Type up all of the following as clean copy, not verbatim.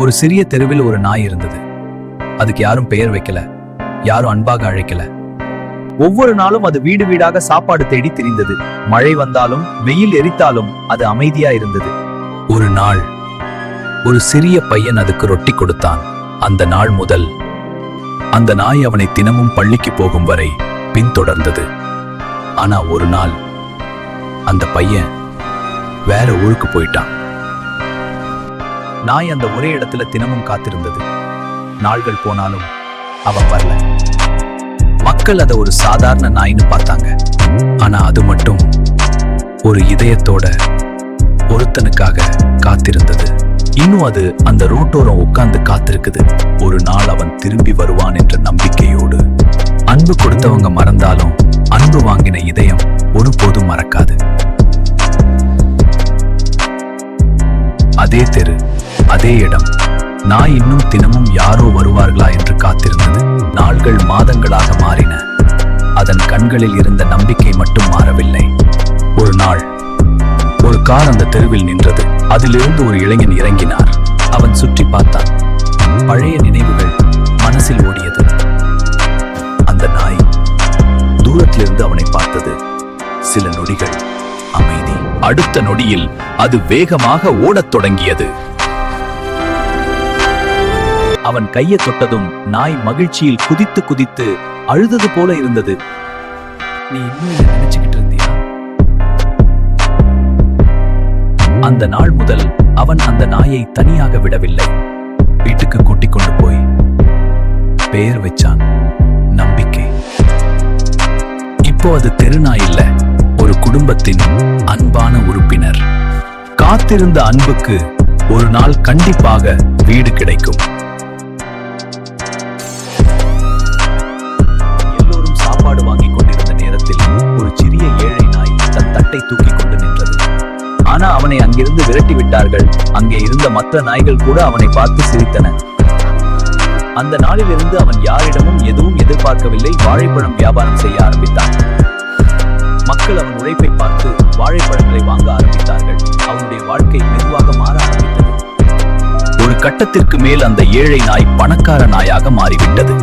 ஒரு சிறிய தெருவில் ஒரு நாய் இருந்தது. அதுக்கு யாரும் பெயர் வைக்கல, யாரும் அன்பாக அழைக்கல. ஒவ்வொரு நாளும் அது வீடு வீடாக சாப்பாடு தேடி திரிந்தது. மழை வந்தாலும் வெயில் எரித்தாலும் அது அமைதியா இருந்தது. ஒரு நாள் ஒரு சிறிய பையன் அதுக்கு ரொட்டி கொடுத்தான். அந்த நாள் முதல் அந்த நாய் அவனை தினமும் பள்ளிக்கு போகும் வரை பின்தொடர்ந்தது. ஆனா ஒரு நாள் அந்த பையன் வேற ஊருக்கு போயிட்டான். நாய் அந்த ஒரே இடத்துல தினமும் காத்திருந்தது. நாள்கள் போனாலும் அவன் வரல. மக்கள் அதை ஒரு சாதாரண நாய்னு பார்த்தாங்க. ஆனா அது மட்டும் ஒரு இதயத்தோட ஒருத்தனுக்காக காத்திருந்தது. இன்னும் அது அந்த ரோட்டோரம் உட்கார்ந்து காத்திருக்குது. ஒரு நாள் அவன் திரும்பி வருவான் என்ற நம்பிக்கையோடு. அன்பு கொடுத்தவங்க மறந்தாலும் அன்பு வாங்கின இதயம் ஒருபோதும் மறக்காது. அதே தெரு, அதே இடம். நாய் இன்னும் தினமும் யாரோ வருவார்களா என்று காத்திருந்தது. நாள்கள் மாதங்களாக மாறின. அதன் கண்களில் இருந்த நம்பிக்கை மட்டும் மாறவில்லை. ஒரு நாள் ஒரு கார் அந்த தெருவில் நின்றது. அதிலிருந்து ஒரு இளைஞன் இறங்கினார். அவன் சுற்றி பார்த்தான். பழைய நினைவுகள் மனசில் ஓடியது. அந்த நாய் தூரத்திலிருந்து அவனை பார்த்தது. சில நொடிகள் அமைதி. அடுத்த நொடியில் அது வேகமாக ஓடத் தொடங்கியது. அவன் கையை தொட்டதும் நாய் மகிழ்ச்சியில் குதித்து குதித்து அழுதது போல இருந்தது. நீ இன்னும் என்ன நினைச்சுக்கிட்டு இருந்தியா? அந்த நாள் முதல் அவன் அந்த நாயை தனியாக விடவில்லை. வீட்டுக்கு கூட்டிக் கொண்டு போய் பெயர் வச்சான், நம்பிக்கை. இப்போ அது தெருநாய் இல்ல, ஒரு குடும்பத்தின் அன்பான உறுப்பினர். காத்திருந்த அன்புக்கு ஒரு நாள் கண்டிப்பாக வீடு கிடைக்கும். எல்லோரும் சாப்பாடு வாங்கிக் கொண்டிருந்த நேரத்தில் ஒரு சிறிய ஏழை நாய் தன் தட்டை தூக்கி கொண்டு நின்றது. ஆனா அவனை அங்கிருந்து விரட்டி விட்டார்கள். அங்கே இருந்த மற்ற நாய்கள் கூட அவனை பார்த்து சிரித்தன. அந்த நாளிலிருந்து அவன் யாரிடமும் எதுவும் எதிர்பார்க்கவில்லை. வாழைப்பழம் வியாபாரம் செய்ய ஆரம்பித்தான். மக்கள் அவன் உழைப்பை பார்த்து வாழைப்பழங்களை வாங்க ஆரம்பித்தார்கள். அவனுடைய வாழ்க்கை மெதுவாக மாற ஆரம்பித்தது. ஒரு கட்டத்திற்கு மேல் அந்த ஏழை நாய் பணக்கார நாயாக மாறிவிட்டது.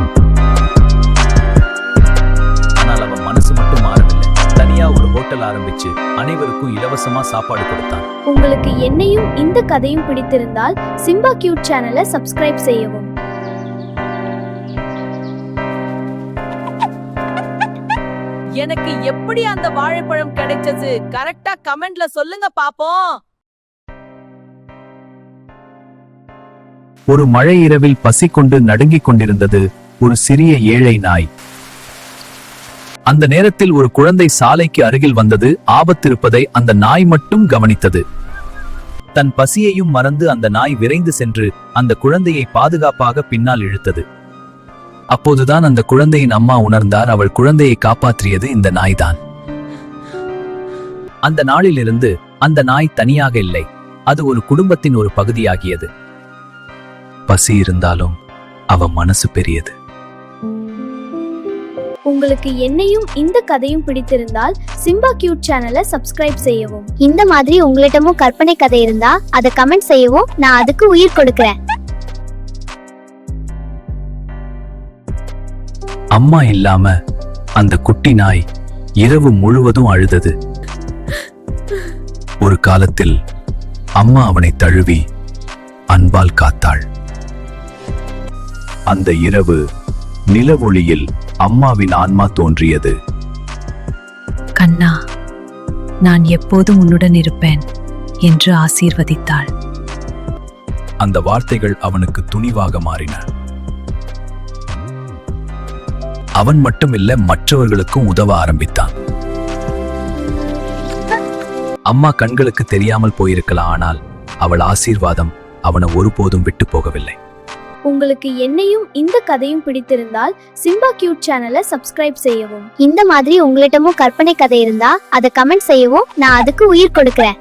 ஆனால் அவன் மனசு மட்டும் மாறவில்லை. தனியா ஒரு ஹோட்டல் ஆரம்பிச்சு அனைவருக்கும் இலவசமா சாப்பாடு கொடுத்தான். உங்களுக்கு என்னையும் இந்த கதையும் பிடித்திருந்தால் சிம்பா கியூட் சேனலை சப்ஸ்கிரைப் செய்யவும். எனக்கு எப்படி அந்த வாழைப்பழம் கிடைச்சது? கரெக்டா கமெண்ட்ல சொல்லுங்க பாப்போம். ஒரு மழை இரவில் பசி கொண்டு நடுங்கிக் கொண்டிருந்தது ஒரு சிறிய ஏழை நாய். அந்த நேரத்தில் ஒரு குழந்தை சாலைக்கு அருகில் வந்தது. ஆபத்திருப்பதை அந்த நாய் மட்டும் கவனித்தது. தன் பசியையும் மறந்து அந்த நாய் விரைந்து சென்று அந்த குழந்தையை பாதுகாப்பாக பின்னால் இழுத்தது. அப்போதுதான் அந்த குழந்தையின் அம்மா உணர்ந்தார். அவள் குழந்தையை காப்பாற்றியது இந்த நாய்தான். அந்த நாளிலிருந்து அந்த நாய் தனியாக இல்லை, அது ஒரு குடும்பத்தின் ஒரு பகுதியாகியது. பசி இருந்தாலும் அவ மனசு பெரியது. உங்களுக்கு என்னையும் இந்த கதையும் பிடித்திருந்தால் சிம்பா கியூட் சேனலை சப்ஸ்கிரைப் செய்யவும். இந்த மாதிரி உங்களிடமும் கற்பனை கதை இருந்தா அதை கமெண்ட் செய்யவும். நான் அதுக்கு உயிர் கொடுக்கிறேன். அம்மா இல்லாம அந்த குட்டி நாய் இரவு முழுவதும் அழுதது. ஒரு காலத்தில் அம்மா அவனை தழுவி அன்பால் காத்தாள். அந்த இரவு நிலவொளியில் அம்மாவின் ஆன்மா தோன்றியது. கண்ணா, நான் எப்போதும் உன்னுடன் இருப்பேன் என்று ஆசீர்வதித்தாள். அந்த வார்த்தைகள் அவனுக்கு துணிவாக மாறின. அவன் மட்டுமில்ல, மற்றவர்களுக்கும் உதவ ஆரம்பித்தான். அம்மா கண்களுக்கு தெரியாமல் போயிருக்கலாம், ஆனால் அவள் ஆசீர்வாதம் அவனை ஒருபோதும் விட்டு போகவில்லை. உங்களுக்கு என்னையும் இந்த கதையும் பிடித்திருந்தால் சிம்பா கியூட் சேனலை சப்ஸ்கிரைப் செய்யவும். இந்த மாதிரி உங்களிடமும் கற்பனை கதை இருந்தா அதை கமெண்ட் செய்யவும். நான் அதுக்கு உயிர் கொடுக்கிறேன்.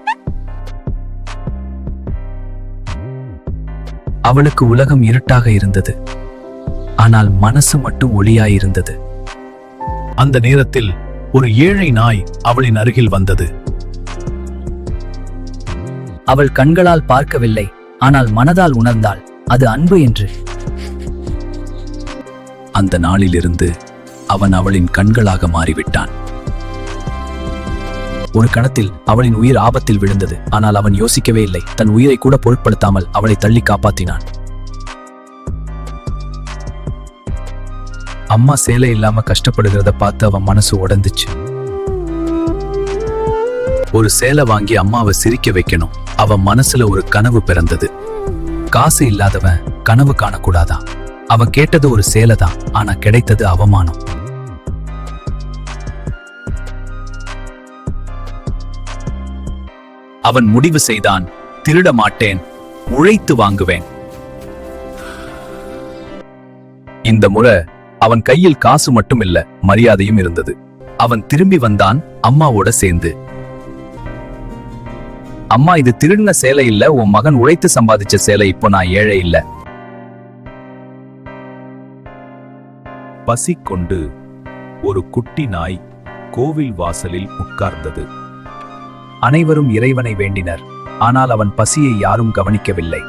அவளுக்கு உலகம் இருட்டாக இருந்தது, ஆனால் மனசு மட்டும் ஒளியாயிருந்தது. அந்த நேரத்தில் ஒரு ஏழை நாய் அவளின் அருகில் வந்தது. அவள் கண்களால் பார்க்கவில்லை, ஆனால் மனதால் உணர்ந்தாள். அது அன்பு என்று. அந்த நாளிலிருந்து அவன் அவளின் கண்களாக மாறிவிட்டான். ஒரு கணத்தில் அவளின் உயிர் ஆபத்தில் விழுந்தது. ஆனால் அவன் யோசிக்கவே இல்லை. தன் உயிரை கூட பொருட்படுத்தாமல் அவளை தள்ளி காப்பாற்றினான். அம்மா சேலை இல்லாம கஷ்டப்படுகிறத பார்த்து அவன் மனசு உடைந்துச்சு. ஒரு சேலை வாங்கி அம்மாவை சிரிக்க வைக்கணும். அவன் மனசுல ஒரு கனவு பிறந்தது. காசு இல்லாதவன் கனவு காணக்கூடாதான். அவன் கேட்டது ஒரு சேலை தான். ஆனா கிடைத்தது அவமானம். அவன் முடிவு செய்தான், திருட மாட்டேன், உழைத்து வாங்குவேன். இந்த முறை அவன் கையில் காசு மட்டும் இல்ல, மரியாதையும் இருந்தது. அவன் திரும்பி வந்தான் அம்மாவோட சேர்ந்து. அம்மா, இது திருடின சேலை இல்ல, உன் மகன் உழைத்து சம்பாதிச்ச சேலை. இப்போ நான் ஏழை இல்ல. பசி கொண்டு ஒரு குட்டி நாய் கோவில் வாசலில் உட்கார்ந்தது. அனைவரும் இறைவனை வேண்டினர். ஆனால் அவன் பசியை யாரும் கவனிக்கவில்லை.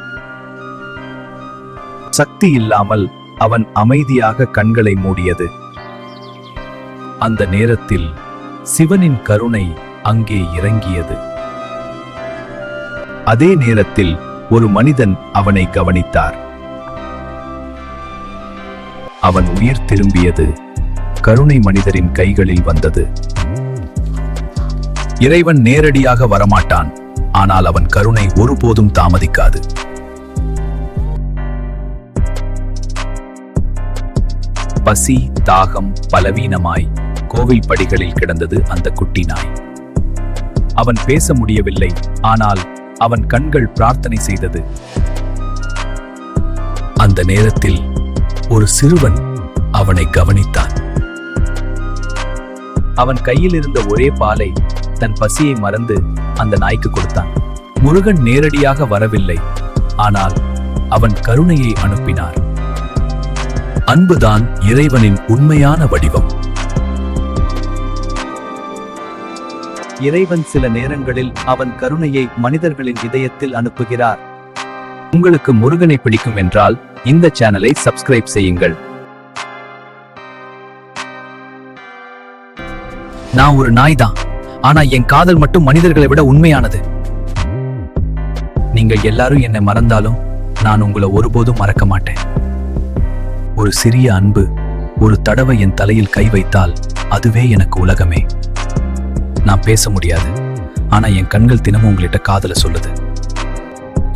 சக்தி இல்லாமல் அவன் அமைதியாக கண்களை மூடியது. அந்த நேரத்தில் சிவனின் கருணை அங்கே இறங்கியது. அதே நேரத்தில் ஒரு மனிதன் அவனை கவனித்தார். அவன் உயிர் திரும்பியது. கருணை மனிதரின் கைகளில் வந்தது. இறைவன் நேரடியாக வரமாட்டான், ஆனால் அவன் கருணை ஒருபோதும் தாமதிக்காது. பசி, தாகம், பலவீனமாய் கோவில் படிகளில் கிடந்தது அந்த குட்டி நாய். அவன் பேச முடியவில்லை, ஆனால் அவன் கண்கள் பிரார்த்தனை செய்தது. அந்த நேரத்தில் ஒரு சிறுவன் அவனை கவனித்தான். அவன் கையில் இருந்த ஒரே பாலை தன் பசியை மறந்து அந்த நாய்க்கு கொடுத்தான். முருகன் நேரடியாக வரவில்லை, ஆனால் அவன் கருணையை அனுப்பினார். அன்புதான் இறைவனின் உண்மையான வடிவம். இறைவன் சில நேரங்களில் அவன் கருணையை மனிதர்களின் இதயத்தில் அனுப்புகிறார். உங்களுக்கு முருகனை பிடிக்கும் என்றால் இந்த சேனலை சப்ஸ்கிரைப் செய்யுங்கள். நான் ஒரு நாய் தான், ஆனா என் காதல் மட்டும் மனிதர்களை விட உண்மையானது. நீங்கள் எல்லாரும் என்னை மறந்தாலும் நான் உங்களை ஒருபோதும் மறக்க மாட்டேன். ஒரு சிறிய அன்பு ஒரு தடவை என் தலையில் கை வைத்தால் அதுவே எனக்கு உலகமே. நான் பேச முடியாது, ஆனா என் கண்கள் தினமும் உங்கள்கிட்ட காதல சொல்லுது.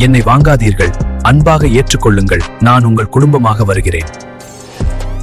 என்னை வாங்காதீர்கள், அன்பாக ஏற்றுக்கொள்ளுங்கள். நான் உங்கள் குடும்பமாக வருகிறேன்.